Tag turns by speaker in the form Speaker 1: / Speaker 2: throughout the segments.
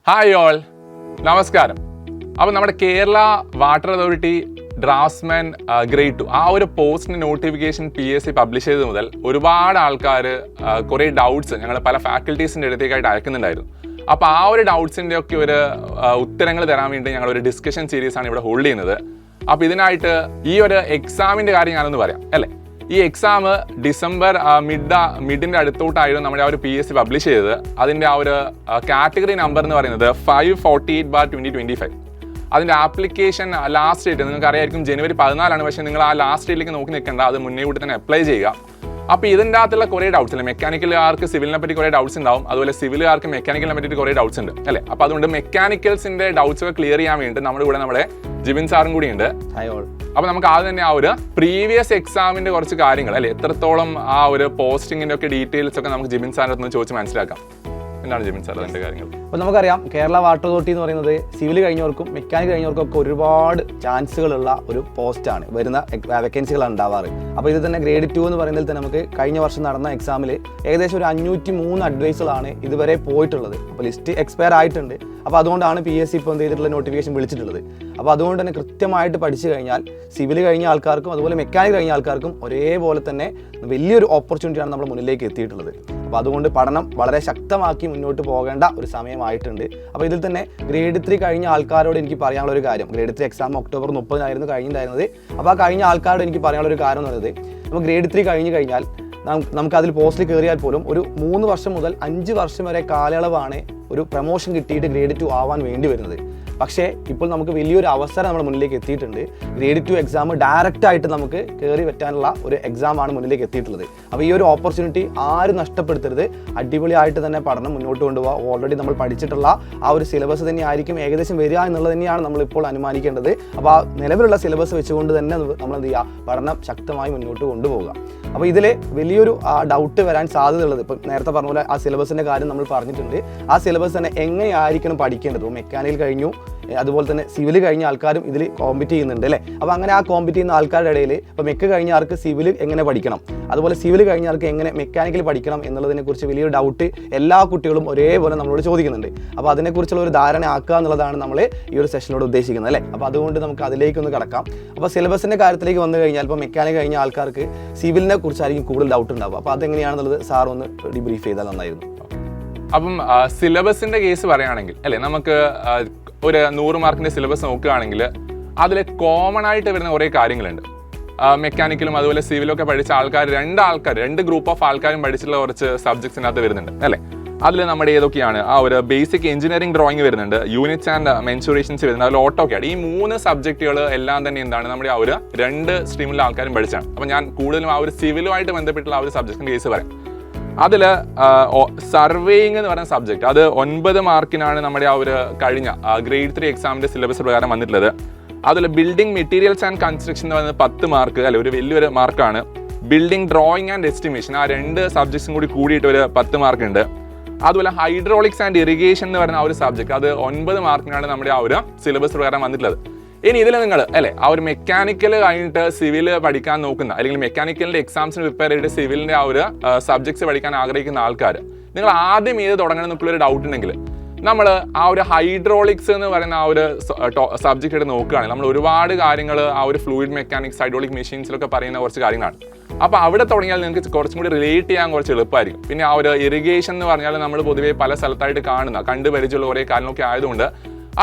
Speaker 1: Hi all, നമസ്കാരം. അപ്പോൾ നമ്മുടെ Kerala water authority draughtsman grade 2 ആ ഒരു പോസ്റ്റിന് നോട്ടിഫിക്കേഷൻ PSC പബ്ലിഷ് ചെയ്തത് മുതൽ ഒരുപാട് ആൾക്കാർ കുറേ ഡൗട്ട്സ് ഞങ്ങൾ പല ഫാക്കൽറ്റീസിൻ്റെ അടുത്തേക്കായിട്ട് അയക്കുന്നുണ്ടായിരുന്നു. അപ്പോൾ ആ ഒരു ഡൗട്ട്സിൻ്റെ ഒക്കെ ഒരു ഉത്തരങ്ങൾ തരാൻ വേണ്ടി ഞങ്ങൾ ഒരു ഡിസ്കഷൻ സീരീസാണ് ഇവിടെ ഹോൾഡ് ചെയ്യുന്നത്. അപ്പോൾ ഇതിനായിട്ട് ഈ ഒരു എക്സാമിൻ്റെ കാര്യം ഞാനൊന്ന് പറയാം അല്ലേ. ഈ എക്സാം ഡിസംബർ മിഡിൻ്റെ അടുത്തോട്ടായിരുന്നു നമ്മുടെ ആ ഒരു PSC പബ്ലിഷ് ചെയ്തത്. അതിൻ്റെ ആ ഒരു കാറ്റഗറി നമ്പർ എന്ന് പറയുന്നത് 548/2025. അതിൻ്റെ ആപ്ലിക്കേഷൻ ലാസ്റ്റ് ഡേറ്റ് നിങ്ങൾക്ക് അറിയായിരിക്കും January 14. പക്ഷേ നിങ്ങൾ ആ ലാസ്റ്റ് ഡേറ്റിലേക്ക് നോക്കി നിൽക്കേണ്ട, അത് മുന്നേ കൂട്ടി തന്നെ അപ്ലൈ ചെയ്യുക. അപ്പോൾ ഇതിൻ്റെ അകത്തുള്ള കുറേ ഡൗട്ട്സ് അല്ലേ, മെക്കാനിക്കലുകാർക്ക് സിവിലിനെ പറ്റി കുറേ ഡൗട്ട്സ് ഉണ്ടാവും, അതുപോലെ സിവിലുകാർക്ക് മെക്കാനിക്കലിനെ പറ്റിയിട്ട് കുറേ ഡൗട്ട്സ് ഉണ്ട് അല്ലേ. അപ്പോൾ അതുകൊണ്ട് മെക്കാനിക്കൽസിൻ്റെ ഡൗട്ട്സ് ഒക്കെ ക്ലിയർ ചെയ്യാൻ വേണ്ടി നമ്മുടെ കൂടെ നമ്മുടെ ജിബിൻ സാറും കൂടി ഉണ്ട്. അപ്പോൾ നമുക്ക് ആദ്യം തന്നെ ആ ഒരു പ്രീവിയസ് എക്സാമിൻ്റെ കുറച്ച് കാര്യങ്ങൾ അല്ലേ, എത്രത്തോളം ആ ഒരു പോസ്റ്റിങ്ങിൻ്റെ ഒക്കെ ഡീറ്റെയിൽസ് ഒക്കെ നമുക്ക് ജിബിൻ സാറിൻ്റെ അടുത്ത് ചോദിച്ച് മനസ്സിലാക്കാം. എന്താണ് ജിബിൻ സാർ അതിൻ്റെ കാര്യങ്ങൾ?
Speaker 2: അപ്പോൾ നമുക്കറിയാം കേരള വാട്ടർ അതോറിറ്റി എന്ന് പറയുന്നത് സിവിൽ കഴിഞ്ഞവർക്കും മെക്കാനിക് കഴിഞ്ഞവർക്കും ഒക്കെ ഒരുപാട് ചാൻസുകളുള്ള ഒരു പോസ്റ്റാണ്, വരുന്ന വേക്കൻസികളാണ് ഉണ്ടാവാറ്. അപ്പോൾ ഇത് തന്നെ ഗ്രേഡ് 2 എന്ന് പറയുന്നതിൽ തന്നെ നമുക്ക് കഴിഞ്ഞ വർഷം നടന്ന എക്സാമിൽ ഏകദേശം ഒരു 503 അഡ്വൈസുകളാണ് ഇതുവരെ പോയിട്ടുള്ളത്. അപ്പോൾ ലിസ്റ്റ് എക്സ്പയർ ആയിട്ടുണ്ട്. അപ്പോൾ അതുകൊണ്ടാണ് PSC ഇപ്പോൾ എന്ത് ചെയ്തിട്ടുള്ള നോട്ടിഫിക്കേഷൻ വിളിച്ചിട്ടുള്ളത്. അപ്പോൾ അതുകൊണ്ട് തന്നെ കൃത്യമായിട്ട് പഠിച്ചു കഴിഞ്ഞാൽ സിവിൽ കഴിഞ്ഞ ആൾക്കാർക്കും അതുപോലെ മെക്കാനിക് കഴിഞ്ഞ ആൾക്കാർക്കും ഒരേപോലെ തന്നെ വലിയൊരു ഓപ്പർച്യൂണിറ്റിയാണ് നമ്മുടെ മുന്നിലേക്ക് എത്തിയിട്ടുള്ളത്. അപ്പോൾ അതുകൊണ്ട് പഠനം വളരെ ശക്തമാക്കി മുന്നോട്ട് പോകേണ്ട ഒരു സമയമായിട്ടുണ്ട്. അപ്പോൾ ഇതിൽ തന്നെ ഗ്രേഡ് 3 കഴിഞ്ഞ ആൾക്കാരോട് എനിക്ക് പറയാനുള്ള ഒരു കാര്യം, ഗ്രേഡ് 3 എക്സാം October 30 കഴിഞ്ഞിട്ടുണ്ടായിരുന്നത്. അപ്പോൾ ആ കഴിഞ്ഞ ആൾക്കാരോട് എനിക്ക് പറയാനുള്ള ഒരു കാര്യം എന്ന് പറയുന്നത്, നമ്മൾ ഗ്രേഡ് 3 കഴിഞ്ഞ് കഴിഞ്ഞാൽ നമുക്കതിൽ പോസ്റ്റിൽ കയറിയാൽ പോലും ഒരു 3 വർഷം മുതൽ 5 വർഷം വരെ കാലയളവാണ് ഒരു പ്രൊമോഷൻ കിട്ടിയിട്ട് ഗ്രേഡ് 2 ആവാൻ വേണ്ടി വരുന്നത്. പക്ഷേ ഇപ്പോൾ നമുക്ക് വലിയൊരു അവസരം നമ്മുടെ മുന്നിലേക്ക് എത്തിയിട്ടുണ്ട്. ഗ്രേഡ് 2 എക്സാം ഡയറക്റ്റായിട്ട് നമുക്ക് കയറി പറ്റാനുള്ള ഒരു എക്സാമാണ് മുന്നിലേക്ക് എത്തിയിട്ടുള്ളത്. അപ്പോൾ ഈ ഒരു ഓപ്പർച്യൂണിറ്റി ആരും നഷ്ടപ്പെടുത്തരുത്. അടിപൊളിയായിട്ട് തന്നെ പഠനം മുന്നോട്ട് കൊണ്ടുപോകുക. ഓൾറെഡി നമ്മൾ പഠിച്ചിട്ടുള്ള ആ ഒരു സിലബസ് തന്നെയായിരിക്കും ഏകദേശം വരിക എന്നുള്ളത് തന്നെയാണ് നമ്മളിപ്പോൾ അനുമാനിക്കേണ്ടത്. അപ്പോൾ ആ നിലവിലുള്ള സിലബസ് വെച്ചുകൊണ്ട് തന്നെ നമ്മൾ എന്ത് ചെയ്യുക, പഠനം ശക്തമായി മുന്നോട്ട് കൊണ്ടുപോകുക. അപ്പോൾ ഇതിൽ വലിയൊരു ഡൗട്ട് വരാൻ സാധ്യതയുള്ളത്, ഇപ്പം നേരത്തെ പറഞ്ഞ പോലെ ആ സിലബസിൻ്റെ കാര്യം നമ്മൾ പറഞ്ഞിട്ടുണ്ട്. ആ സിലബസ് തന്നെ എങ്ങനെയായിരിക്കണം പഠിക്കേണ്ടത്. മെക്കാനിക്കൽ കഴിഞ്ഞു, അതുപോലെ തന്നെ സിവിൽ കഴിഞ്ഞ ആൾക്കാരും ഇതിൽ കോമ്പറ്റ് ചെയ്യുന്നുണ്ട് അല്ലേ. അപ്പോൾ അങ്ങനെ ആ കോമ്പറ്റ് ചെയ്യുന്ന ആൾക്കാരുടെ ഇടയിൽ ഇപ്പോൾ മെക്ക് കഴിഞ്ഞ ആൾക്ക് സിവിൽ എങ്ങനെ പഠിക്കണം, അതുപോലെ സിവിൽ കഴിഞ്ഞ ആൾക്ക് എങ്ങനെ മെക്കാനിക്കൽ പഠിക്കണം എന്നുള്ളതിനെക്കുറിച്ച് വലിയൊരു ഡൗട്ട് എല്ലാ കുട്ടികളും ഒരേപോലെ നമ്മളോട് ചോദിക്കുന്നുണ്ട്. അപ്പോൾ അതിനെക്കുറിച്ചുള്ള ഒരു ധാരണ ആക്കുക എന്നുള്ളതാണ് നമ്മൾ ഈ ഒരു സെഷനിലൂടെ ഉദ്ദേശിക്കുന്നത് അല്ലേ. അപ്പോൾ അതുകൊണ്ട് നമുക്ക് അതിലേക്കൊന്ന് കടക്കാം. അപ്പോൾ സിലബസിൻ്റെ കാര്യത്തിലേക്ക് വന്നു കഴിഞ്ഞാൽ ഇപ്പോൾ മെക്കാനിക് കഴിഞ്ഞ ആൾക്കാർക്ക് സിവിലിനെ കുറിച്ചായിരിക്കും കൂടുതൽ ഡൗട്ട് ഉണ്ടാവുക. അപ്പോൾ അതെങ്ങനെയാണെന്നുള്ളത് സാർ ഒന്ന് ഡീബ്രീഫ് ചെയ്താൽ നന്നായിരുന്നു.
Speaker 1: അപ്പം സിലബസിൻ്റെ കേസ് പറയുകയാണെങ്കിൽ അല്ലേ, നമുക്ക് ഒരു 100 മാർക്കിൻ്റെ സിലബസ് നോക്കുകയാണെങ്കിൽ അതിൽ കോമൺ ആയിട്ട് വരുന്ന കുറേ കാര്യങ്ങളുണ്ട്. മെക്കാനിക്കലും അതുപോലെ സിവിലും ഒക്കെ പഠിച്ച ആൾക്കാർ രണ്ട് ഗ്രൂപ്പ് ഓഫ് ആൾക്കാരും പഠിച്ചിട്ടുള്ള കുറച്ച് സബ്ജക്ട്സിനകത്ത് വരുന്നുണ്ട് അല്ലേ. അതിൽ നമ്മുടെ ഏതൊക്കെയാണ്, ആ ഒരു ബേസിക് എഞ്ചിനീയറിംഗ് ഡ്രോയിങ് വരുന്നുണ്ട്, യൂണിറ്റ്സ് ആൻഡ് മെൻസുറേഷൻസ് വരുന്നുണ്ട്, അതിൽ ഓട്ടോക്കാഡ്. ഈ 3 സബ്ജക്റ്റുകൾ എല്ലാം തന്നെ എന്താണ് നമ്മുടെ ആ ഒരു 2 സ്ട്രീമിലെ ആൾക്കാരും പഠിച്ചാണ്. അപ്പോൾ ഞാൻ കൂടുതലും ആ ഒരു സിവിലുമായിട്ട് ബന്ധപ്പെട്ടുള്ള ആ ഒരു സബ്ജക്റ്റിൻ്റെ കേസ് പറയാം. അതിൽ സർവേയിങ് എന്ന് പറയുന്ന സബ്ജക്റ്റ്, അത് 9 മാർക്കിനാണ് നമ്മുടെ ആ ഒരു കഴിഞ്ഞ ഗ്രേഡ് 3 എക്സാമിൻ്റെ സിലബസ് പ്രകാരം വന്നിട്ടുള്ളത്. അതിൽ ബിൽഡിംഗ് മെറ്റീരിയൽസ് ആൻഡ് കൺസ്ട്രക്ഷൻ എന്ന് പറയുന്നത് 10 മാർക്ക് അല്ലെ, ഒരു വലിയൊരു മാർക്കാണ്. ബിൽഡിംഗ് ഡ്രോയിങ് ആൻഡ് എസ്റ്റിമേഷൻ, ആ 2 സബ്ജക്ട്സും കൂടി കൂടിയിട്ട് ഒരു 10 മാർക്ക് ഉണ്ട്. അതുപോലെ ഹൈഡ്രോളിക്സ് ആൻഡ് ഇറിഗേഷൻ എന്ന് പറയുന്ന ആ ഒരു സബ്ജക്ട്, അത് 9 മാർക്കിനാണ് നമ്മുടെ ആ ഒരു സിലബസ് പ്രകാരം വന്നിട്ടുള്ളത്. ഇനി ഇതിൽ നിങ്ങൾ അല്ലേ ആ ഒരു മെക്കാനിക്കൽ കഴിഞ്ഞിട്ട് സിവിൽ പഠിക്കാൻ നോക്കുന്ന, അല്ലെങ്കിൽ മെക്കാനിക്കലിൻ്റെ എക്സാംസിന് പ്രിപ്പയർ ചെയ്തിട്ട് സിവിലിൻ്റെ ആ ഒരു സബ്ജക്ട്സ് പഠിക്കാൻ ആഗ്രഹിക്കുന്ന ആൾക്കാർ, നിങ്ങൾ ആദ്യം ഏത് തുടങ്ങണം എന്നൊക്കെയുള്ളൊരു ഡൗട്ട് ഉണ്ടെങ്കിൽ നമ്മൾ ആ ഒരു ഹൈഡ്രോളിക്സ് എന്ന് പറയുന്ന ആ ഒരു സബ്ജക്റ്റ് എടുത്ത് നോക്കുകയാണെങ്കിൽ നമ്മൾ ഒരുപാട് കാര്യങ്ങൾ ആ ഒരു ഫ്ലൂയിഡ് മെക്കാനിക്സ്, ഹൈഡ്രോളിക് മെഷീൻസിലൊക്കെ പറയുന്ന കുറച്ച് കാര്യങ്ങളാണ്. അപ്പോൾ അവിടെ തുടങ്ങിയാൽ നിങ്ങൾക്ക് കുറച്ചും കൂടി റിലേറ്റ് ചെയ്യാൻ കുറച്ച് എളുപ്പമായിരിക്കും. പിന്നെ ആ ഒരു ഇറിഗേഷൻ എന്ന് പറഞ്ഞാൽ നമ്മൾ പൊതുവേ പല സ്ഥലത്തായിട്ട് കണ്ടു പരിചയമുള്ള കുറേ കാര്യങ്ങളൊക്കെ ആയതുകൊണ്ട്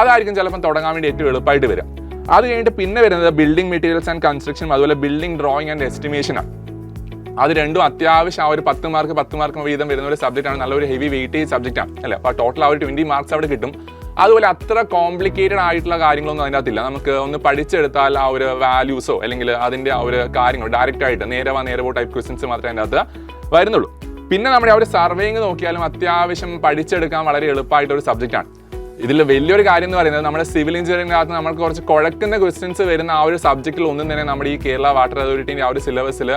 Speaker 1: അതായിരിക്കും ചിലപ്പം തുടങ്ങാൻ വേണ്ടി ഏറ്റവും എളുപ്പമായിട്ട് വരും. അത് കഴിഞ്ഞിട്ട് പിന്നെ വരുന്നത് ബിൽഡിംഗ് മെറ്റീരിയൽസ് ആൻഡ് കൺസ്ട്രക്ഷൻ, അതുപോലെ ബിൽഡിംഗ് ഡ്രോയിങ് ആൻഡ് എസ്റ്റിമേഷനാണ്. അത് രണ്ടും അത്യാവശ്യം ആ ഒരു 10 മാർക്ക് വീതം വരുന്ന ഒരു സബ്ജക്റ്റാണ്, നല്ലൊരു ഹെവി വെയിറ്റേജ് സബ്ജക്റ്റാണ് അല്ലേ. അപ്പോൾ ടോട്ടൽ ആ ഒരു 20 മാർക്സ് അവിടെ കിട്ടും. അതുപോലെ അത്ര കോംപ്ലിക്കേറ്റഡ് ആയിട്ടുള്ള കാര്യങ്ങളൊന്നും അതിൻ്റെ അകത്തില്ല. നമുക്ക് ഒന്ന് പഠിച്ചെടുത്താൽ ആ ഒരു വാല്യൂസോ അല്ലെങ്കിൽ അതിൻ്റെ ആ ഒരു കാര്യങ്ങൾ ഡയറക്റ്റ് ആയിട്ട് നേരവോ ടൈപ്പ് ക്വസ്റ്റ്യൻസ് മാത്രമേ അതിൻ്റെ അകത്ത് വരുന്നുള്ളൂ. പിന്നെ നമ്മുടെ ആ ഒരു സർവേയിങ് നോക്കിയാലും അത്യാവശ്യം പഠിച്ചെടുക്കാൻ വളരെ എളുപ്പമായിട്ടൊരു സബ്ജക്റ്റാണ്. ഇതിൽ വലിയൊരു കാര്യം എന്ന് പറയുന്നത് നമ്മുടെ സിവിൽ എഞ്ചിനീയറിംഗിനകത്ത് നമുക്ക് കുറച്ച് കുഴക്കുന്ന ക്വസ്റ്റ്യൻസ് വരുന്ന ആ ഒരു സബ്ജക്റ്റിൽ ഒന്നും തന്നെ നമ്മുടെ ഈ കേരള വാട്ടർ അതോറിറ്റിൻ്റെ ആ ഒരു സിലബസിൽ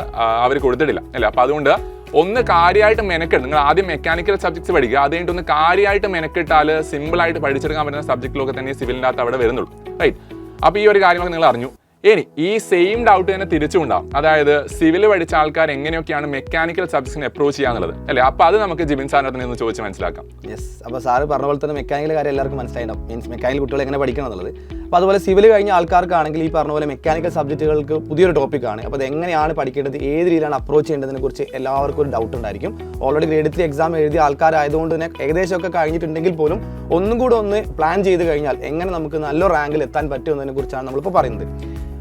Speaker 1: അവർ കൊടുത്തിട്ടില്ല അല്ലേ. അപ്പോൾ അതുകൊണ്ട് ഒന്ന് കാര്യമായിട്ട് മെനക്കെട്ട് നിങ്ങൾ ആദ്യം മെക്കാനിക്കൽ സബ്ജക്ട്സ് പഠിക്കുക, അത് കഴിഞ്ഞിട്ട് ഒന്ന് കാര്യമായിട്ട് മെനക്കെട്ടാൽ സിമ്പിളായിട്ട് പഠിച്ചെടുക്കാൻ പറ്റുന്ന സബ്ജക്റ്റിലൊക്കെ തന്നെ സിവിലിൻ്റെ അകത്ത് അവിടെ വരുന്നുള്ളൂ, റൈറ്റ്. അപ്പോൾ ഈ ഒരു കാര്യങ്ങളൊക്കെ നിങ്ങൾ അറിഞ്ഞു. ഇനി ഈ സെയിം ഡൗട്ട് തന്നെ തിരിച്ചുണ്ടാവും, അതായത് സിവിൽ പഠിച്ച ആൾക്കാർ എങ്ങനെയൊക്കെയാണ് മെക്കാനിക്കൽ സബ്ജക്റ്റിനെ അപ്രോച്ച് ചെയ്യാന്നുള്ളത് അല്ലേ. അപ്പോൾ അത് നമുക്ക് ജിബിൻ സാറിനെ ഒന്ന് ചോദിച്ച് മനസ്സിലാക്കാം.
Speaker 2: യെസ്, അപ്പോൾ സാറ് പറഞ്ഞ പോലെ തന്നെ മെക്കാനിക്കൽ കാര്യം എല്ലാവർക്കും മനസ്സിലായിട്ടുണ്ടാവും, മീൻസ് മെക്കാനിക്കൽ കുട്ടികൾ എങ്ങനെ പഠിക്കണം എന്നുള്ളത്. അപ്പോൾ അതുപോലെ സിവിൽ കഴിഞ്ഞ ആൾക്കാർക്കാണെങ്കിൽ ഈ പറഞ്ഞ പോലെ മെക്കാനിക്കൽ സബ്ജക്റ്റുകൾക്ക് പുതിയൊരു ടോപ്പിക്കാണ്. അപ്പോൾ അത് എങ്ങനെയാണ് പഠിക്കേണ്ടത്, ഏത് രീതിയിലാണ് അപ്രോച്ച് ചെയ്യേണ്ടതിനെ കുറിച്ച് എല്ലാവർക്കും ഒരു ഡൗട്ട് ഉണ്ടായിരിക്കും. ഓൾറെഡി ഗ്രേഡ് 3 എക്സാം എഴുതിയ ആൾക്കാരായതുകൊണ്ട് തന്നെ ഏകദേശമൊക്കെ കഴിഞ്ഞിട്ടുണ്ടെങ്കിൽ പോലും ഒന്നും കൂടെ ഒന്ന് പ്ലാൻ ചെയ്ത് കഴിഞ്ഞാൽ എങ്ങനെ നമുക്ക് നല്ല റാങ്കിൽ എത്താൻ പറ്റും എന്നതിനെ കുറിച്ചാണ് നമ്മളിപ്പോൾ പറയുന്നത്.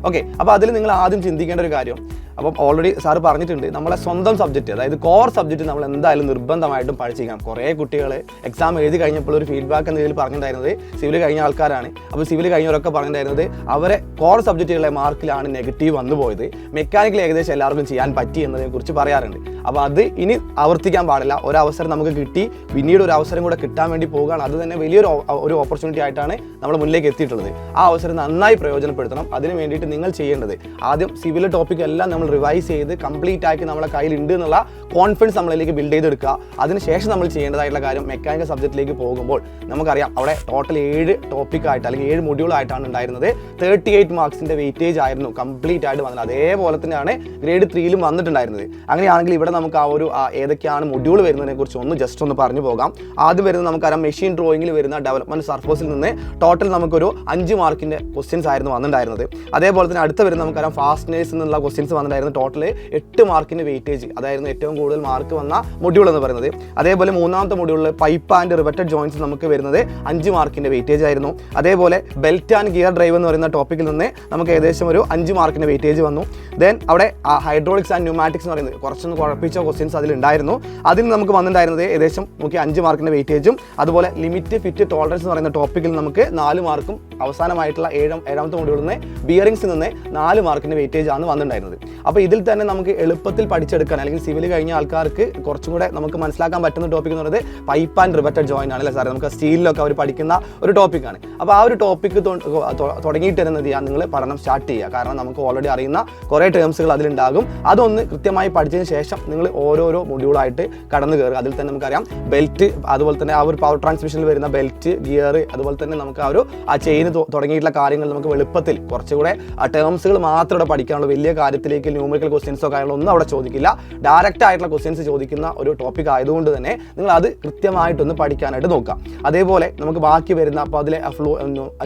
Speaker 2: ഓക്കെ, അപ്പോൾ അതിൽ നിങ്ങൾ ആദ്യം ചിന്തിക്കേണ്ട ഒരു കാര്യം, അപ്പം ഓൾറെഡി സാറ് പറഞ്ഞിട്ടുണ്ട്, നമ്മളെ സ്വന്തം സബ്ജക്റ്റ്, അതായത് കോർ സബ്ജക്റ്റ് നമ്മൾ എന്തായാലും നിർബന്ധമായിട്ടും പഠിച്ചിരിക്കണം. കുറേ കുട്ടികൾ എക്സാം എഴുതി കഴിഞ്ഞപ്പോൾ ഒരു ഫീഡ്ബാക്ക് എന്ന രീതിയിൽ പറഞ്ഞിട്ടുണ്ടായിരുന്നത് സിവിൽ കഴിഞ്ഞ ആൾക്കാരാണ്. അപ്പോൾ സിവിൽ കഴിഞ്ഞവരൊക്കെ പറഞ്ഞിട്ടുണ്ടായിരുന്നത് അവരെ കോർ സബ്ജക്റ്റുകളെ മാർക്കിലാണ് നെഗറ്റീവ് വന്നു പോയത്, മെക്കാനിക്കൽ ഏകദേശം എല്ലാവർക്കും ചെയ്യാൻ പറ്റി എന്നതിനെ കുറിച്ച് പറയാറുണ്ട്. അപ്പോൾ അത് ഇനി ആവർത്തിക്കാൻ പാടില്ല. ഒരവസരം നമുക്ക് കിട്ടി, പിന്നീട് ഒരു അവസരം കൂടെ കിട്ടാൻ വേണ്ടി പോവുകയാണ്. അത് തന്നെ വലിയൊരു ഓപ്പർച്യൂണിറ്റി ആയിട്ടാണ് നമ്മൾ മുന്നിലേക്ക് എത്തിയിട്ടുള്ളത്. ആ അവസരം നന്നായി പ്രയോജനപ്പെടുത്തണം. അതിന് വേണ്ടിയിട്ട് നിങ്ങൾ ചെയ്യേണ്ടത് ആദ്യം സിവിൽ ടോപ്പിക് എല്ലാം നമ്മൾ റിവൈസ് ചെയ്ത് കംപ്ലീറ്റ് ആക്കി നമ്മളെ കയ്യിലുണ്ട് എന്നുള്ള കോൺഫിഡൻസ് നമ്മളിലേക്ക് ബിൽഡ് ചെയ്തെടുക്കുക. അതിനുശേഷം നമ്മൾ ചെയ്യേണ്ടതായിട്ടുള്ള കാര്യം, മെക്കാനിക്കൽ സബ്ജക്റ്റിലേക്ക് പോകുമ്പോൾ നമുക്കറിയാം അവിടെ ടോട്ടൽ 7 ടോപ്പിക്കായിട്ട് അല്ലെങ്കിൽ 7 മൊഡ്യൂളായിട്ടാണ് ഉണ്ടായിരുന്നത്. 38 മാർക്സിൻ്റെ വെയിറ്റേജ് ആയിരുന്നു കംപ്ലീറ്റ് ആയിട്ട് വന്നത്. അതേപോലെ തന്നെയാണ് ഗ്രേഡ് 3യിലും വന്നിട്ടുണ്ടായിരുന്നത്. അങ്ങനെയാണെങ്കിൽ ഇവിടെ നമുക്ക് ഏതൊക്കെയാണ് മൊഡ്യൂൾ വരുന്നതിനെ കുറിച്ച് ജസ്റ്റ് ഒന്ന് പറഞ്ഞു പോകാം. ആദ്യം വരുന്നത് നമുക്കറിയാം മെഷീൻ ഡ്രോയിങ്ങിൽ വരുന്ന ഡെവലപ്മെന്റ് സർഫസിൽ നിന്ന് ടോട്ടൽ നമുക്കൊരു 5 മാർക്കിൻ്റെ ക്വസ്റ്റ്യൻസ് ആയിരുന്നു വന്നിട്ടുണ്ടായിരുന്നത്. അതേപോലെ തന്നെ അടുത്ത വരുന്ന നമുക്കറിയാം ഫാസ്റ്റ്നേഴ്സ് എന്നുള്ള ക്വസ്റ്റ്യൻസ് വന്നിട്ടുണ്ടായിരുന്നു. ടോട്ടൽ 8 മാർക്കിൻ്റെ വെയിറ്റേജ്, അതായിരുന്നു ഏറ്റവും കൂടുതൽ മാർക്ക് വന്ന മൊഡ്യൂൾ എന്ന് പറയുന്നത്. അതേപോലെ മൂന്നാമത്തെ മൊഡ്യൂളിൽ പൈപ്പ് ആൻഡ് റിവറ്റഡ് ജോയിൻസ് നമുക്ക് വരുന്നത് 5 മാർക്കിൻ്റെ വെയിറ്റേജ് ആയിരുന്നു. അതേപോലെ ബെൽറ്റ് ആൻഡ് ഗിയർ ഡ്രൈവ് എന്ന് പറയുന്ന ടോപ്പിക്കിൽ നിന്ന് നമുക്ക് ഏകദേശം ഒരു 5 മാർക്കിൻ്റെ വെയിറ്റേജ് വന്നു. ദെൻ അവിടെ ഹൈഡ്രോളിക്സ് ആൻഡ് ന്യൂമാറ്റിക്സ് എന്ന് പറയുന്നത് കുറച്ചൊന്ന് കുഴപ്പിച്ച ക്വസ്റ്റ്യൻസ് അതിലുണ്ടായിരുന്നു. അതിൽ നമുക്ക് വന്നിട്ടുണ്ടായിരുന്നത് ഏകദേശം 5 മാർക്കിൻ്റെ വെയിറ്റേജും. അതുപോലെ ലിമിറ്റ് ഫിറ്റ് ടോളറൻസ് എന്ന് പറയുന്ന ടോപ്പിക്കിൽ നമുക്ക് 4 മാർക്കും അവസാനമായിട്ടുള്ള ഏഴാമത്തെ മൊഡ്യൂളിൽ നിന്ന് ബിയറിംഗ്സിൽ നിന്ന് 4 മാർക്കിൻ്റെ വെയിറ്റേജ് ആണ് വന്നിട്ടുണ്ടായിരുന്നത്. അപ്പോൾ ഇതിൽ തന്നെ നമുക്ക് എളുപ്പത്തിൽ പഠിച്ചെടുക്കാൻ അല്ലെങ്കിൽ സിവിൽ കഴിഞ്ഞ ആൾക്കാർക്ക് കുറച്ചും കൂടെ നമുക്ക് മനസ്സിലാക്കാൻ പറ്റുന്ന ടോപ്പിക് എന്ന് പറയുന്നത് പൈപ്പ് ആൻഡ് റിവറ്റഡ് ജോയിൻ ആണ് അല്ലേ സാറേ. നമുക്ക് സ്റ്റീലിലൊക്കെ അവർ പഠിക്കുന്ന ഒരു ടോപ്പിക്കാണ്. അപ്പോൾ ആ ഒരു ടോപ്പിക്ക് തുടങ്ങിയിട്ട് തന്നെ എന്ത് ചെയ്യുക, നിങ്ങൾ പഠനം സ്റ്റാർട്ട് ചെയ്യുക. കാരണം നമുക്ക് ഓൾറെഡി അറിയുന്ന കുറേ ടേംസുകൾ അതിലുണ്ടാകും. അതൊന്ന് കൃത്യമായി പഠിച്ചതിന് ശേഷം നിങ്ങൾ ഓരോരോ മൊഡ്യൂളായിട്ട് കടന്നു കയറുക. അതിൽ തന്നെ നമുക്കറിയാം ബെൽറ്റ്, അതുപോലെ തന്നെ ആ ഒരു പവർ ട്രാൻസ്മിഷനിൽ വരുന്ന ബെൽറ്റ്, ഗിയർ, അതുപോലെ തന്നെ നമുക്ക് ആ ചെയിൻ തുടങ്ങിയിട്ടുള്ള കാര്യങ്ങൾ നമുക്ക് എളുപ്പത്തിൽ കുറച്ചുകൂടെ ടേംസുകൾ മാത്രം ഇവിടെ പഠിക്കാനുള്ള വലിയ കാര്യത്തിലേക്ക് ന്യൂമറിക്കൽ ക്വസ്റ്റ്യൻസോ കാര്യങ്ങളൊന്നും അവിടെ ചോദിക്കില്ല. ഡയറക്റ്റ് ആയിട്ടുള്ള ക്വസ്റ്റ്യൻസ് ചോദിക്കുന്ന ഒരു ടോപ്പിക് ആയതുകൊണ്ട് തന്നെ നിങ്ങൾ അത് കൃത്യമായിട്ടൊന്ന് പഠിക്കാനായിട്ട് നോക്കുക. അതേപോലെ നമുക്ക് ബാക്കി വരുന്ന അപ്പോൾ അതിലെ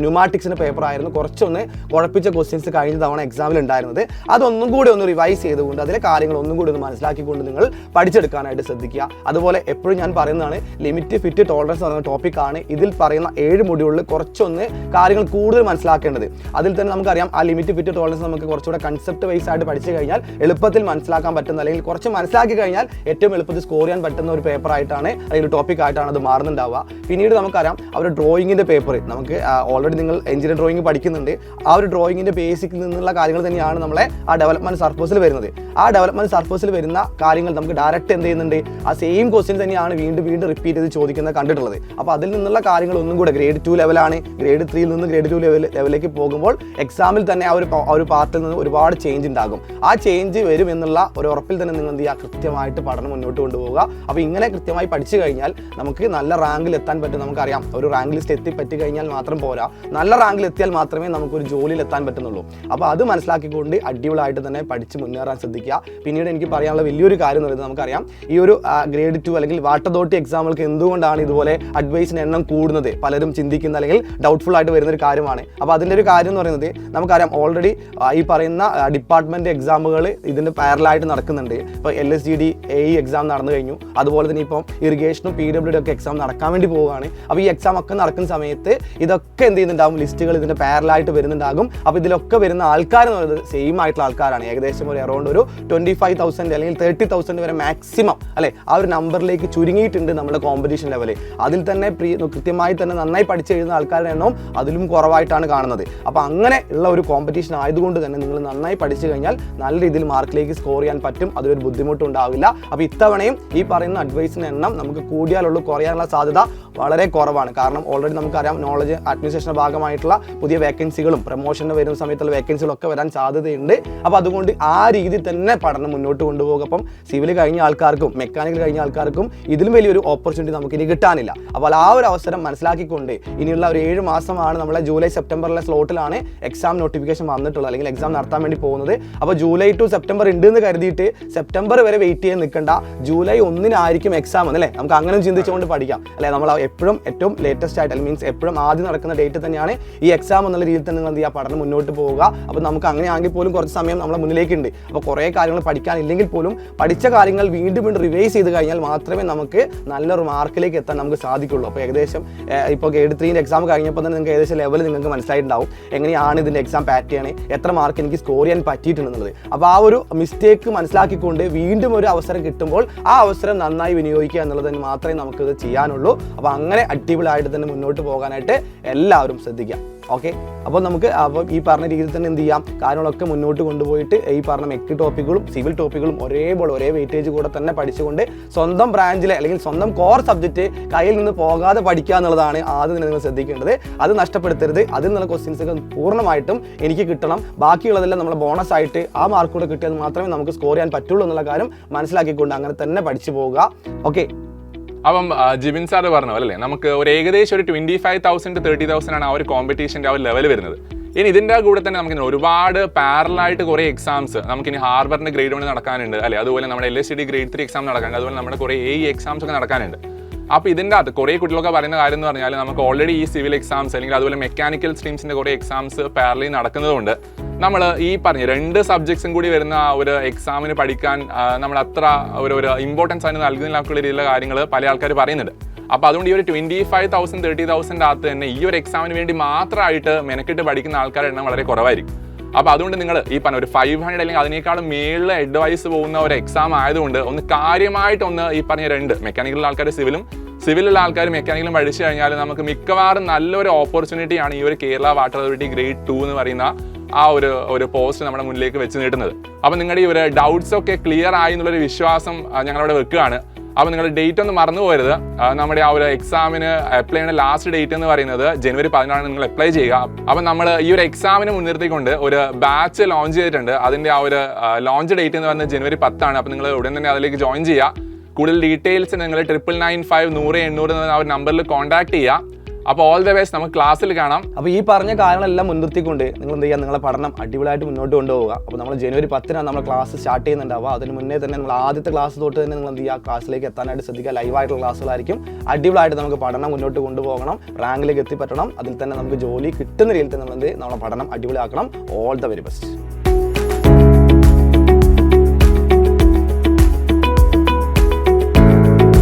Speaker 2: ന്യൂമാറ്റിക്സിൻ്റെ പേപ്പർ ആയിരുന്നു കുറച്ചൊന്ന് കുഴപ്പിച്ച ക്വസ്റ്റ്യൻസ് കഴിഞ്ഞ തവണ എക്സാമിൽ ഉണ്ടായിരുന്നത്. അതൊന്നും കൂടി ഒന്ന് റിവൈസ് ചെയ്തുകൊണ്ട് അതിലെ കാര്യങ്ങൾ ഒന്നും കൂടി ഒന്ന് മനസ്സിലാക്കിക്കൊണ്ട് നിങ്ങൾ പഠിച്ചെടുക്കാനായിട്ട് ശ്രദ്ധിക്കുക. അതുപോലെ എപ്പോഴും ഞാൻ പറയുന്നതാണ്, ലിമിറ്റ് ഫിറ്റ് ടോളറൻസ് എന്ന് പറയുന്ന ടോപ്പിക്കാണ്. ഇതിൽ പറയുന്ന 7 മൊഡ്യൂളിൽ കുറച്ചൊന്ന് കാര്യങ്ങൾ കൂടുതൽ മനസ്സിലാക്കേണ്ടത്. അതിൽ തന്നെ നമുക്കറിയാം ആ ലിമിറ്റ് ഫിറ്റ് ടോളറൻസ് നമുക്ക് കുറച്ചുകൂടെ കൺസെപ്റ്റ് വൈസ് ആയിട്ട് പഠിച്ചു കഴിഞ്ഞാൽ എളുപ്പത്തിൽ മനസ്സിലാക്കാൻ പറ്റുന്ന, അല്ലെങ്കിൽ കുറച്ച് മനസ്സിലാക്കി കഴിഞ്ഞാൽ ഏറ്റവും എളുപ്പത്തിൽ സ്കോർ ചെയ്യാൻ പറ്റുന്ന ഒരു പേപ്പർ ആയിട്ടാണ് അല്ലെങ്കിൽ ടോപ്പിക് ആയിട്ടാണ് അത് മാറുന്നുണ്ടാവുക. പിന്നീട് നമുക്കറിയാം അവർ ഡ്രോയിങ്ങിൻ്റെ പേപ്പർ, നമുക്ക് ഓൾറെഡി നിങ്ങൾ എഞ്ചിനീയർ ഡ്രോയിങ് പഠിക്കുന്നുണ്ട്. ആ ഒരു ഡ്രോയിങ്ങിൻ്റെ ബേസിക്കിൽ നിന്നുള്ള കാര്യങ്ങൾ തന്നെയാണ് നമ്മളെ ആ ഡെവലപ്മെന്റ് സർഫസിൽ വരുന്നത്. ആ ഡെവലപ്മെന്റ് സർഫസിൽ വരുന്ന കാര്യങ്ങൾ നമുക്ക് ഡയറക്റ്റ് എന്ത് ചെയ്യുന്നുണ്ട്, ആ സെയിം ക്വസ്റ്റ്യൻ തന്നെയാണ് വീണ്ടും റിപ്പീറ്റ് ചെയ്ത് ചോദിക്കുന്നത് കണ്ടിട്ടുള്ളത്. അപ്പോൾ അതിൽ നിന്നുള്ള കാര്യങ്ങൾ ഒന്നും കൂടെ ഗ്രേഡ് 2 ലെവലാണ്. ഗ്രേഡ് 3യിൽ നിന്ന് ഗ്രേഡ് 2 ലെവലിലേക്ക് പോകുമ്പോൾ എക്സാമിൽ തന്നെ ആ ഒരു പാർട്ടിൽ നിന്ന് ഒരുപാട് ചേഞ്ച് ഉണ്ടാകും. ആ ചേഞ്ച് വരും എന്നുള്ള ഒരു ഉറപ്പിൽ തന്നെ നിങ്ങൾ എന്ത് ചെയ്യുക, കൃത്യമായിട്ട് പഠനം മുന്നോട്ട് കൊണ്ടുപോകുക. അപ്പോൾ ഇങ്ങനെ കൃത്യമായി പഠിച്ചു കഴിഞ്ഞാൽ നമുക്ക് നല്ല റാങ്കിൽ എത്താൻ പറ്റും. നമുക്കറിയാം ഒരു റാങ്ക് ലിസ്റ്റ് പറ്റി കഴിഞ്ഞാൽ മാത്രം പോരാ, നല്ല റാങ്കിൽ എത്തിയാൽ മാത്രമേ നമുക്കൊരു ജോലിയിൽ എത്താൻ പറ്റുന്നുള്ളൂ. അപ്പോൾ അത് മനസ്സിലാക്കിക്കൊണ്ട് അടിപൊളിയായിട്ട് തന്നെ പഠിച്ച് മുന്നേറാൻ ശ്രദ്ധിക്കുക. പിന്നീട് എനിക്ക് പറയാനുള്ള വലിയൊരു കാര്യം എന്ന് പറയുന്നത്, നമുക്കറിയാം ഈ ഒരു ഗ്രേഡ് 2 അല്ലെങ്കിൽ വാട്ടർ അതോറിറ്റി എക്സാമുകൾക്ക് എന്തുകൊണ്ടാണ് ഇതുപോലെ അഡ്വൈസിന് എണ്ണം കൂടുന്നത് പലരും ചിന്തിക്കുന്ന അല്ലെങ്കിൽ ഡൗട്ട്ഫുൾ ആയിട്ട് വരുന്നൊരു കാര്യമാണ്. അപ്പോൾ അതിൻ്റെ ഒരു കാര്യം എന്ന് പറയുന്നത്, നമുക്കറിയാം ഓൾറെഡി ഈ പറയുന്ന ഡിപ്പാർട്ട്മെൻറ്റ് എക്സാമുകൾ ഇതിൻ്റെ പാരലായിട്ട് നടക്കുന്നുണ്ട്. ഇപ്പോൾ LSGD AE എക്സാം നടന്നു കഴിഞ്ഞു. അതുപോലെ തന്നെ ഇപ്പം ഇറിഗേഷനും PWD ഒക്കെ എക്സാം നടക്കാൻ വേണ്ടി പോവുകയാണ്. അപ്പോൾ ഈ എക്സാം ഒക്കെ നടക്കുന്ന സമയത്ത് ഇതൊക്കെ എന്ത് ചെയ്യുന്നുണ്ടാകും, ലിസ്റ്റുകൾ ഇതിൻ്റെ പാരലായിട്ട് വരുന്നുണ്ടാകും. അപ്പോൾ ഇതിലൊക്കെ വരുന്ന ആൾക്കാർ എന്ന് പറയുന്നത് സെയിം ആയിട്ടുള്ള ആൾക്കാരാണ്. ഏകദേശം ഒരു അറൗണ്ട് ഒരു 25,000 അല്ലെങ്കിൽ 30,000 വരെ മാക്സിമം അല്ലെ ആ ഒരു നമ്പറിലേക്ക് ചുരുങ്ങിയിട്ടുണ്ട് നമ്മുടെ കോമ്പറ്റീഷൻ ലെവല്. അതിൽ തന്നെ കൃത്യമായി തന്നെ നന്നായി പഠിച്ച് എഴുതുന്ന ആൾക്കാരുടെ എണ്ണവും അതിലും കുറവായിട്ടാണ് കാണുന്നത്. അപ്പോൾ അങ്ങനെ ഉള്ള ഒരു കോമ്പറ്റീഷൻ ആയതുകൊണ്ട് തന്നെ നിങ്ങൾ നന്നായി പഠിച്ചു കഴിഞ്ഞാൽ നല്ല രീതിയിൽ മാർക്കിലേക്ക് സ്കോർ ചെയ്യാൻ പറ്റും. അതിലൊരു ബുദ്ധിമുട്ടും ഉണ്ടാവില്ല. അപ്പോൾ ഇത്തവണയും ഈ പറയുന്ന അഡ്വൈസിൻ്റെ എണ്ണം നമുക്ക് കൂടിയാലുള്ളൂ, കുറയാനുള്ള സാധ്യത വളരെ കുറവാണ്. കാരണം ഓൾറെഡി നമുക്കറിയാം നോളജ് അഡ്മിനിസ്ട്രേഷൻ്റെ ഭാഗമായിട്ടുള്ള പുതിയ വേക്കൻസികളും പ്രൊമോഷന് വരുന്ന സമയത്തുള്ള വേക്കൻസികളൊക്കെ വരാൻ സാധ്യതയുണ്ട്. അപ്പോൾ അതുകൊണ്ട് ആ രീതിയിൽ തന്നെ പഠനം മുന്നോട്ട് കൊണ്ടുപോകും. അപ്പം സിവിൽ കഴിഞ്ഞ ആൾക്കാർക്കും മെക്കാനിക്കൽ കഴിഞ്ഞ ആൾക്കാർക്കും ഇതിലും വലിയൊരു ഓപ്പർച്യൂണിറ്റി നമുക്ക് ഇനി കിട്ടാനില്ല. അപ്പോൾ ആ ഒരു അവസരം മനസ്സിലാക്കിക്കൊണ്ട് ഇനിയുള്ള ഒരു 7 മാസമാണ് നമ്മളെ ജൂലൈ സെപ്റ്റംബറിലെ സ്ലോട്ടിലാണ് എക്സാം നോട്ടിഫിക്കേഷൻ വന്നിട്ടുള്ളത്, അല്ലെങ്കിൽ എക്സാം നടത്താൻ വേണ്ടി പോകുന്നത്. അപ്പോൾ ജൂലൈ ടു സെപ്റ്റംബർ ഉണ്ട് എന്ന് കരുതിയിട്ട് സെപ്റ്റംബർ വരെ വെയിറ്റ് ചെയ്യാൻ നിൽക്കേണ്ട, ജൂലൈ 1-നായിരിക്കും എക്സാം എന്നല്ലേ, നമുക്ക് അങ്ങനെ ചിന്തിച്ചുകൊണ്ട് പഠിക്കാം അല്ലെ. നമ്മൾ എപ്പോഴും ഏറ്റവും ലേറ്റസ്റ്റ് ആയിട്ട് അല്ലെങ്കിൽ മീൻസ് എപ്പോഴും ആദ്യം നടക്കുന്ന ഡേറ്റ് തന്നെയാണ് ഈ എക്സാം എന്നുള്ള രീതിയിൽ തന്നെ നിങ്ങൾ എന്ത് ചെയ്യുക, പഠനം മുന്നോട്ട് പോവുക. അപ്പോൾ നമുക്ക് അങ്ങനെയാണെങ്കിൽ പോലും കുറച്ച് സമയം നമ്മളെ മുന്നിലേക്കുണ്ട്. അപ്പോൾ കുറേ കാര്യങ്ങൾ പഠിക്കാനില്ലെങ്കിൽ പോലും പഠിച്ച കാര്യങ്ങൾ വീണ്ടും റിവൈസ് ചെയ്ത് കഴിഞ്ഞാൽ മാത്രമേ നമുക്ക് നല്ലൊരു മാർക്കിലേക്ക് എത്താൻ നമുക്ക് സാധിക്കുള്ളൂ. അപ്പോൾ ഏകദേശം ഇപ്പോൾ ഗ്രേഡ് 3 എക്സാം കഴിഞ്ഞപ്പോൾ തന്നെ നിങ്ങൾക്ക് ഏകദേശം ലെവൽ നിങ്ങൾക്ക് മനസ്സിലായിട്ടുണ്ടാവും എങ്ങനെയാണ് ഇതിൻ്റെ എക്സാം പാറ്റേൺ, എത്ര മാർക്ക് എനിക്ക് സ്കോർ ചെയ്യാൻ പറ്റിയിട്ടുണ്ടെന്നുള്ളത്. അപ്പോൾ ആ ഒരു മിസ്റ്റേക്ക് മനസ്സിലാക്കിക്കൊണ്ട് വീണ്ടും ഒരു അവസരം കിട്ടുമ്പോൾ ആ അവസരം നന്നായി വിനിയോഗിക്കുക എന്നുള്ളത് മാത്രമേ നമുക്കിത് ചെയ്യാനുള്ളൂ. അപ്പോൾ അങ്ങനെ അടിപൊളിയായിട്ട് തന്നെ മുന്നോട്ട് പോകാനായിട്ട് എല്ലാവരും ശ്രദ്ധിക്കാം. ഓക്കെ, അപ്പോൾ നമുക്ക് ഈ പറഞ്ഞ രീതിയിൽ തന്നെ എന്ത് ചെയ്യാം, കാര്യങ്ങളൊക്കെ മുന്നോട്ട് കൊണ്ടുപോയിട്ട് ഈ പറഞ്ഞ മെക്ക് ടോപ്പിക്കുകളും സിവിൽ ടോപ്പിക്കുകളും ഒരേപോലെ ഒരേ വെയിറ്റേജ് കൂടെ തന്നെ പഠിച്ചുകൊണ്ട് സ്വന്തം ബ്രാഞ്ചിലെ അല്ലെങ്കിൽ സ്വന്തം കോർ സബ്ജക്റ്റ് കയ്യിൽ നിന്ന് പോകാതെ പഠിക്കുക എന്നുള്ളതാണ് ആദ്യം തന്നെ നിങ്ങൾ ശ്രദ്ധിക്കേണ്ടത്. അത് നഷ്ടപ്പെടുത്തരുത്. അതിൽ നിന്നുള്ള ക്വസ്റ്റ്യൻസ് പൂർണ്ണമായിട്ടും എനിക്ക് കിട്ടണം, ബാക്കിയുള്ളതെല്ലാം നമ്മൾ ബോണസ് ആയിട്ട് ആ മാർക്ക് കൂടെ കിട്ടിയാൽ മാത്രമേ നമുക്ക് സ്കോർ ചെയ്യാൻ പറ്റുള്ളൂ എന്നുള്ള കാര്യം മനസ്സിലാക്കിക്കൊണ്ട് അങ്ങനെ തന്നെ പഠിച്ചു പോവുക. ഓക്കെ,
Speaker 1: അപ്പം ജിബിൻ സാർ പറഞ്ഞു അല്ലേ, നമുക്ക് ഒരു ഏകദേശം ഒരു 25,000 to 30,000 ആണ് ആ ഒരു കോമ്പറ്റീഷൻ്റെ ആ ഒരു ലെവൽ വരുന്നത്. ഇനി ഇതിൻ്റെ കൂടെ തന്നെ നമുക്ക് ഒരുപാട് പാരലായിട്ട് കുറേ എക്സാംസ് നമുക്കിനി ഹാർബറിൻ്റെ ഗ്രേഡ് 1 നടക്കാനുണ്ട് അല്ലേ, അതുപോലെ നമ്മുടെ LSTD ഗ്രേഡ് 3 എക്സാം നടക്കാനുണ്ട്, അതുപോലെ നമ്മുടെ കുറേ എക്സാംസ് ഒക്കെ നടക്കാനുണ്ട്. അപ്പോൾ ഇതിൻ്റെ അകത്ത് കുറേ കുട്ടികളൊക്കെ പറയുന്ന കാര്യം എന്ന് പറഞ്ഞാൽ നമുക്ക് ഓൾറെഡി ഈ സിവിൽ എക്സാംസ് അല്ലെങ്കിൽ അതുപോലെ മെക്കാനിക്കൽ സ്ട്രീംസിൻ്റെ കുറേ എക്സാംസ് പാരലി നടക്കുന്നതുകൊണ്ട് നമ്മൾ ഈ പറഞ്ഞ 2 സബ്ജക്ട്സും കൂടി വരുന്ന ഒരു എക്സാമിന് പഠിക്കാൻ നമ്മൾ അത്ര ഒരു ഇമ്പോർട്ടൻസ് അതിന് നൽകുന്നില്ല രീതിയിലുള്ള കാര്യങ്ങൾ പല ആൾക്കാർ പറയുന്നുണ്ട്. അപ്പോൾ അതുകൊണ്ട് ഈ ഒരു 25,000 30,000 അകത്ത് തന്നെ ഈ ഒരു എക്സാമിന് വേണ്ടി മാത്രമായിട്ട് മെനക്കെട്ട് പഠിക്കുന്ന ആൾക്കാരുടെ എണ്ണം വളരെ കുറവായിരിക്കും. അപ്പോൾ അതുകൊണ്ട് നിങ്ങൾ ഈ പറഞ്ഞ ഒരു 500 അല്ലെങ്കിൽ അതിനേക്കാളും മേളിൽ അഡ്വൈസ് പോകുന്ന ഒരു എക്സാം ആയതുകൊണ്ട് ഒന്ന് കാര്യമായിട്ടൊന്ന് ഈ പറഞ്ഞ 2 മെക്കാനിക്കൽ ആൾക്കാർ സിവിലുള്ള ആൾക്കാർ മെക്കാനിക്കലും പഠിച്ചു കഴിഞ്ഞാൽ നമുക്ക് മിക്കവാറും നല്ലൊരു ഓപ്പർച്യൂണിറ്റിയാണ് ഈ ഒരു കേരള വാട്ടർ അതോറിറ്റി ഗ്രേഡ് 2 എന്ന് പറയുന്ന ആ ഒരു പോസ്റ്റ് നമ്മുടെ മുന്നിലേക്ക് വെച്ച് നീട്ടുന്നത്. അപ്പോൾ നിങ്ങളുടെ ഈ ഒരു ഡൗട്ട്സ് ഒക്കെ ക്ലിയർ ആയി എന്നുള്ളൊരു വിശ്വാസം ഞങ്ങളവിടെ വെക്കുകയാണ്. അപ്പോൾ നിങ്ങൾ ഡേറ്റ് ഒന്നും മറന്നു പോകരുത്. നമ്മുടെ ആ ഒരു എക്സാമിന് അപ്ലൈ ചെയ്യുന്ന ലാസ്റ്റ് ഡേറ്റ് എന്ന് പറയുന്നത് ജനുവരി 14 നിങ്ങൾ അപ്ലൈ ചെയ്യുക. അപ്പോൾ നമ്മൾ ഈ ഒരു എക്സാമിന് മുൻനിർത്തിക്കൊണ്ട് ഒരു ബാച്ച് ലോഞ്ച് ചെയ്തിട്ടുണ്ട്. അതിൻ്റെ ആ ഒരു ലോഞ്ച് ഡേറ്റ് എന്ന് പറയുന്നത് ജനുവരി 10 അപ്പോൾ നിങ്ങൾ ഉടൻ തന്നെ അതിലേക്ക് ജോയിൻ ചെയ്യുക. കൂടുതൽ ഡീറ്റെയിൽസ് നിങ്ങൾ 9995 100 എന്ന ഒരു നമ്പറിൽ കോൺടാക്ട് ചെയ്യുക. അപ്പോൾ ഓൾ ദ ബെസ്റ്റ്, നമുക്ക് ക്ലാസ്സിൽ കാണാം.
Speaker 2: അപ്പോൾ ഈ പറഞ്ഞ കാര്യങ്ങളെല്ലാം മുൻനിർത്തിക്കൊണ്ട് നിങ്ങൾ എന്ത് ചെയ്യുക, നിങ്ങളെ പഠനം അടിപൊളിയായിട്ട് മുന്നോട്ട് കൊണ്ടുപോകുക. അപ്പോൾ നമ്മൾ ജനുവരി 10 നമ്മൾ ക്ലാസ് സ്റ്റാർട്ട് ചെയ്യുന്നുണ്ടാവുക. അതിന് മുന്നേ തന്നെ നമ്മൾ ആദ്യത്തെ ക്ലാസ് തൊട്ട് തന്നെ നിങ്ങൾ എന്ത് ചെയ്യുക, ക്ലാസ്സിലേക്ക് എത്താനായിട്ട് ശ്രദ്ധിക്കുക. ലൈവായിട്ടുള്ള ക്ലാസ്സുകളായിരിക്കും. അടിപൊളിയായിട്ട് നമുക്ക് പഠനം മുന്നോട്ട് കൊണ്ടുപോകണം, റാങ്കിലേക്ക് എത്തിപ്പറ്റണം. അതിൽ തന്നെ നമുക്ക് ജോലി കിട്ടുന്ന രീതിയിൽ തന്നെ നമ്മളെ പഠനം അടിപൊളിയാക്കണം. All the very best.